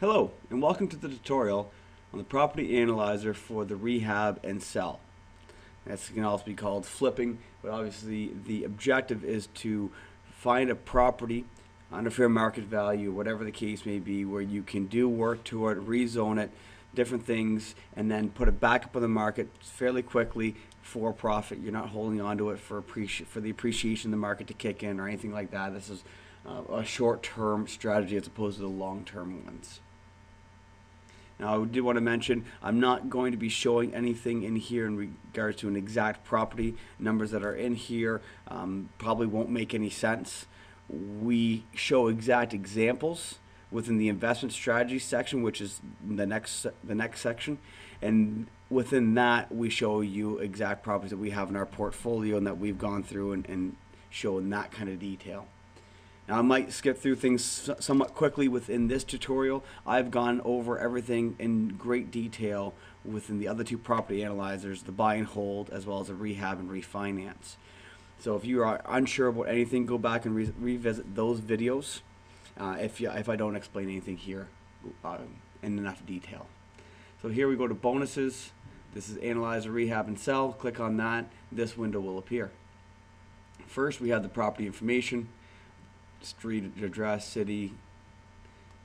Hello, and welcome to the tutorial on the property analyzer for the rehab and sell. This can also be called flipping, but obviously the objective is to find a property under fair market value, whatever the case may be, where you can do work to it, rezone it, different things, and then put it back up on the market fairly quickly for profit. You're not holding on to it for the appreciation of the market to kick in or anything like that. This is a short-term strategy as opposed to the long-term ones. Now, I did want to mention, I'm not going to be showing anything in here in regards to an exact property. Numbers that are in here probably won't make any sense. We show exact examples within the investment strategy section, which is the next section. And within that, we show you exact properties that we have in our portfolio and that we've gone through and show in that kind of detail. Now I might skip through things somewhat quickly within this tutorial. I've gone over everything in great detail within the other two property analyzers, the buy and hold, as well as the rehab and refinance. So if you are unsure about anything, go back and revisit those videos if I don't explain anything here in enough detail. So here we go to bonuses. This is analyzer, rehab, and sell. Click on that. This window will appear. First, we have the property information. Street address, city,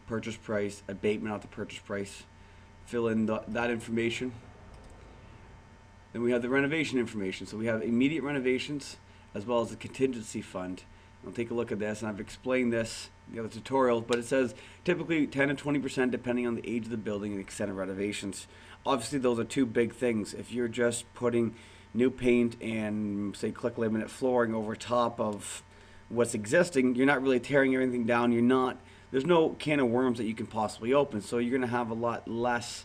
purchase price, abatement of the purchase price. Fill in that information. Then we have the renovation information. So we have immediate renovations as well as the contingency fund. I'll take a look at this, and I've explained this in the other tutorials, but it says typically 10 to 20% depending on the age of the building and the extent of renovations. Obviously, those are two big things. If you're just putting new paint and, say, click laminate flooring over top of what's existing, you're not really tearing everything down. There's no can of worms that you can possibly open, so you're going to have a lot less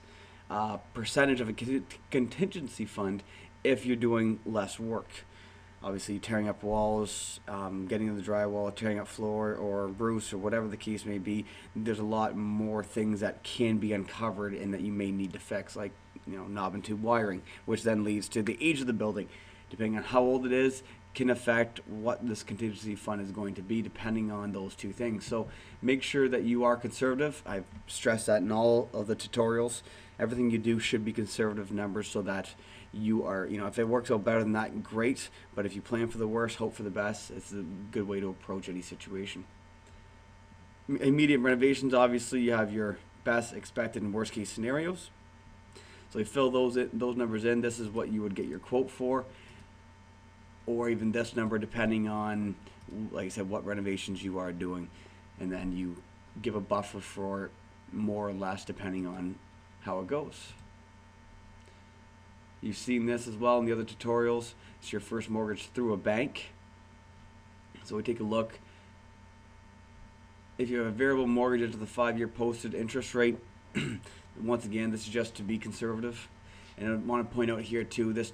percentage of a contingency fund if you're doing less work. Obviously, tearing up walls, getting the drywall, tearing up floor or roofs or whatever the case may be, there's a lot more things that can be uncovered and that you may need to fix, like knob and tube wiring, which then leads to the age of the building. Depending on how old it is, can affect what this contingency fund is going to be depending on those two things. So make sure that you are conservative. I've stressed that in all of the tutorials. Everything you do should be conservative numbers so that you are, if it works out better than that, great. But if you plan for the worst, hope for the best, it's a good way to approach any situation. Immediate renovations, obviously, you have your best, expected, and worst case scenarios. So you fill those numbers in. This is what you would get your quote for, or even this number depending on, like I said, what renovations you are doing, and then you give a buffer for more or less depending on how it goes. You've seen this as well in the other tutorials. It's your first mortgage through a bank. So we take a look. If you have a variable mortgage into the 5-year posted interest rate, once again, this is just to be conservative. And I want to point out here too, this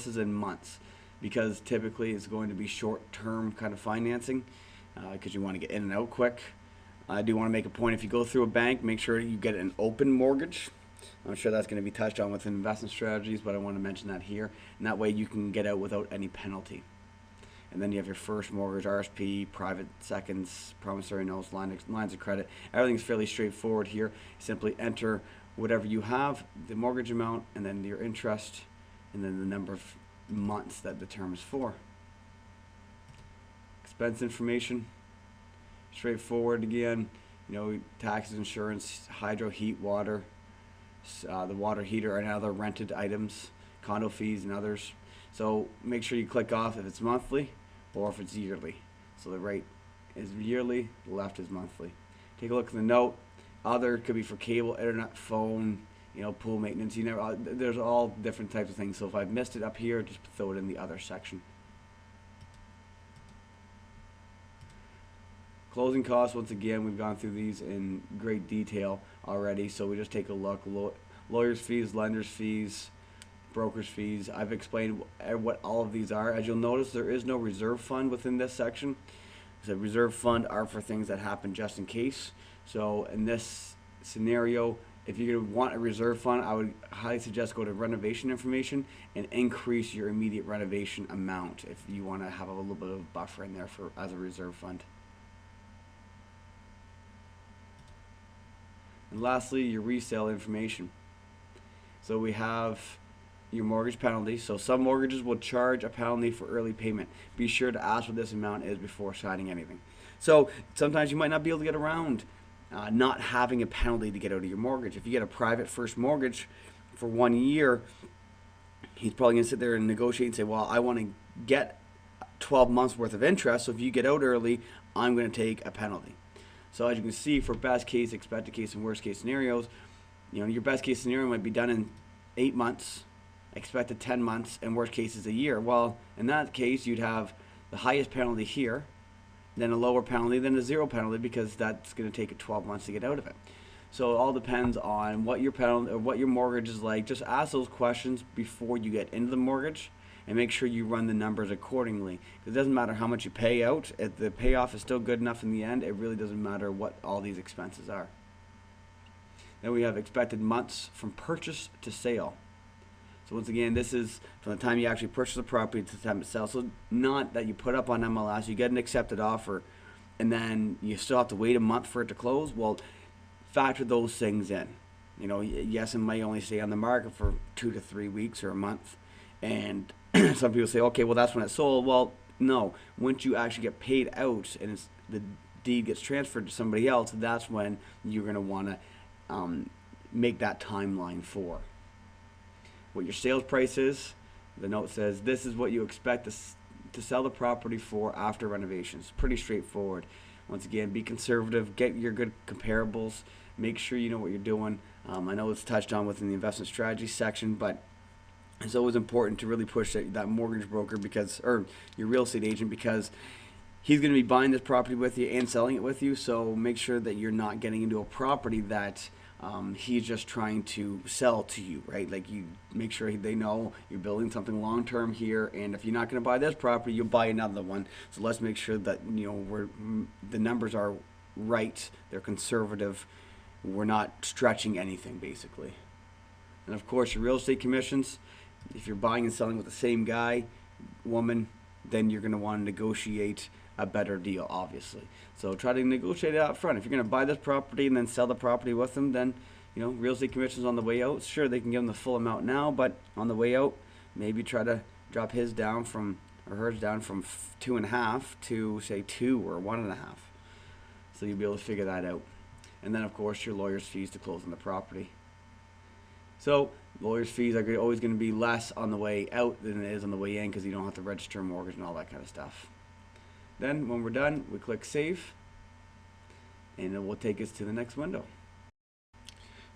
is in months, because typically it's going to be short-term kind of financing because you want to get in and out quick. I do want to make a point, if you go through a bank, make sure you get an open mortgage. I'm sure that's going to be touched on within investment strategies, but I want to mention that here. And that way you can get out without any penalty. And then you have your first mortgage, RSP, private seconds, promissory notes, lines of credit. Everything's fairly straightforward here. Simply enter whatever you have, the mortgage amount, and then your interest, and then the number of months that the term is for. Expense information, straightforward again. Taxes, insurance, hydro, heat, water, the water heater and other rented items, condo fees and others. So make sure you click off if it's monthly or if it's yearly. So the right is yearly, the left is monthly. Take a look at the note. Other could be for cable, internet, phone, pool maintenance. There's all different types of things. So if I've missed it up here, just throw it in the other section. Closing costs, once again, we've gone through these in great detail already. So we just take a look. Lawyers' fees, lenders' fees, brokers' fees. I've explained what all of these are. As you'll notice, there is no reserve fund within this section. The reserve fund are for things that happen just in case. So in this scenario, if you want a reserve fund, I would highly suggest go to renovation information and increase your immediate renovation amount if you want to have a little bit of buffer in there as a reserve fund. And lastly, your resale information. So we have your mortgage penalty. So some mortgages will charge a penalty for early payment. Be sure to ask what this amount is before signing anything. So sometimes you might not be able to get around not having a penalty to get out of your mortgage. If you get a private first mortgage for 1 year, he's probably going to sit there and negotiate and say, well, I want to get 12 months worth of interest, so if you get out early, I'm going to take a penalty. So as you can see, for best case, expected case, and worst case scenarios, your best case scenario might be done in 8 months, expected 10 months, and worst case is a year. Well, in that case, you'd have the highest penalty here, then a lower penalty, then a zero penalty, because that's going to take 12 months to get out of it. So it all depends on what your penalty or what your mortgage is like. Just ask those questions before you get into the mortgage, and make sure you run the numbers accordingly. Because it doesn't matter how much you pay out; if the payoff is still good enough in the end, it really doesn't matter what all these expenses are. Then we have expected months from purchase to sale. So once again, this is from the time you actually purchase the property to the time it sells. So not that you put up on MLS, you get an accepted offer, and then you still have to wait a month for it to close. Well, factor those things in. Yes, it might only stay on the market for 2 to 3 weeks or a month. And some people say, okay, well, that's when it sold. Well, no. Once you actually get paid out and the deed gets transferred to somebody else, that's when you're going to want to make that timeline for what your sales price is. The note says this is what you expect to sell the property for after renovations. Pretty straightforward. Once again, be conservative, get your good comparables, make sure you know what you're doing. I know it's touched on within the investment strategy section, but it's always important to really push that mortgage broker or your real estate agent, because he's going to be buying this property with you and selling it with you. So make sure that you're not getting into a property that he's just trying to sell to you, right? Like, you make sure they know you're building something long term here, and if you're not going to buy this property, you'll buy another one. So let's make sure that the numbers are right, they're conservative, we're not stretching anything basically. And of course, your real estate commissions. If you're buying and selling with the same guy, woman, then you're going to want to negotiate a better deal, obviously. So try to negotiate it out front. If you're going to buy this property and then sell the property with them, then real estate commissions on the way out. Sure, they can give them the full amount now, but on the way out, maybe try to drop hers down from 2.5 to say 2 or 1.5. So you'll be able to figure that out. And then of course your lawyer's fees to close on the property. So lawyer's fees are always going to be less on the way out than it is on the way in, because you don't have to register a mortgage and all that kind of stuff. Then when we're done, we click save, and it will take us to the next window.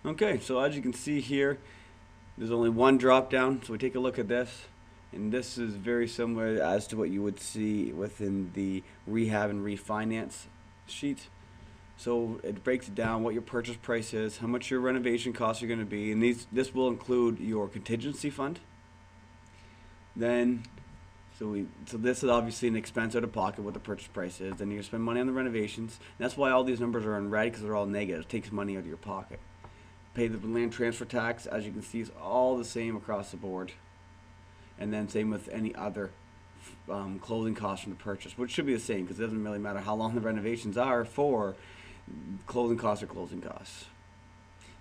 Okay, so as you can see here, there's only one drop down. So we take a look at this, and this is very similar as to what you would see within the rehab and refinance sheet. So it breaks it down what your purchase price is, how much your renovation costs are going to be, and this will include your contingency fund. Then, so this is obviously an expense out of pocket, what the purchase price is. Then you spend money on the renovations. And that's why all these numbers are in red, because they're all negative. It takes money out of your pocket. Pay the land transfer tax, as you can see, is all the same across the board. And then same with any other closing costs from the purchase, which should be the same, because it doesn't really matter how long the renovations are for. Closing costs are closing costs.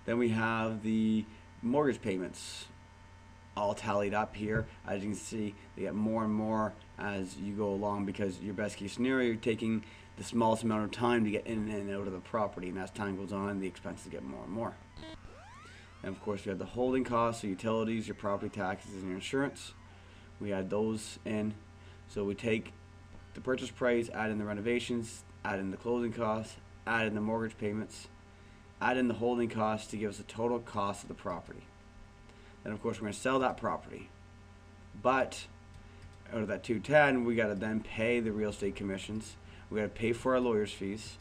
Then we have the mortgage payments all tallied up here. As you can see, they get more and more as you go along, because your best case scenario, you're taking the smallest amount of time to get in and out of the property, and as time goes on, the expenses get more and more. And of course, we have the holding costs, so utilities, your property taxes, and your insurance. We add those in. So we take the purchase price, add in the renovations, add in the closing costs, add in the mortgage payments, add in the holding costs to give us the total cost of the property. Then of course we're going to sell that property, but out of that 210, we got to then pay the real estate commissions, we got to pay for our lawyer's fees.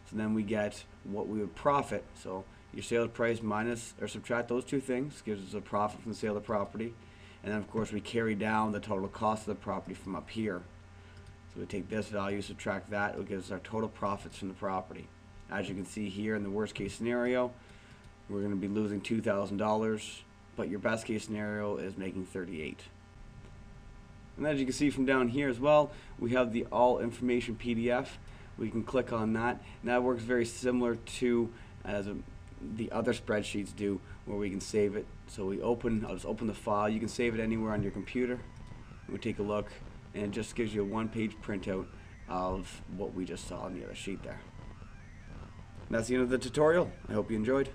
So then we get what we would profit. So your sales price minus or subtract those two things gives us a profit from the sale of the property. And then of course we carry down the total cost of the property from up here. So we take this value, subtract that, it gives us our total profits from the property. As you can see here, in the worst case scenario, we're going to be losing $2,000, but your best case scenario is making $38,000. And as you can see from down here as well, we have the all information PDF. We can click on that, and that works very similar to as the other spreadsheets do, where we can save it. So I'll just open the file. You can save it anywhere on your computer. We take a look, and it just gives you a one-page printout of what we just saw on the other sheet there. And that's the end of the tutorial. I hope you enjoyed.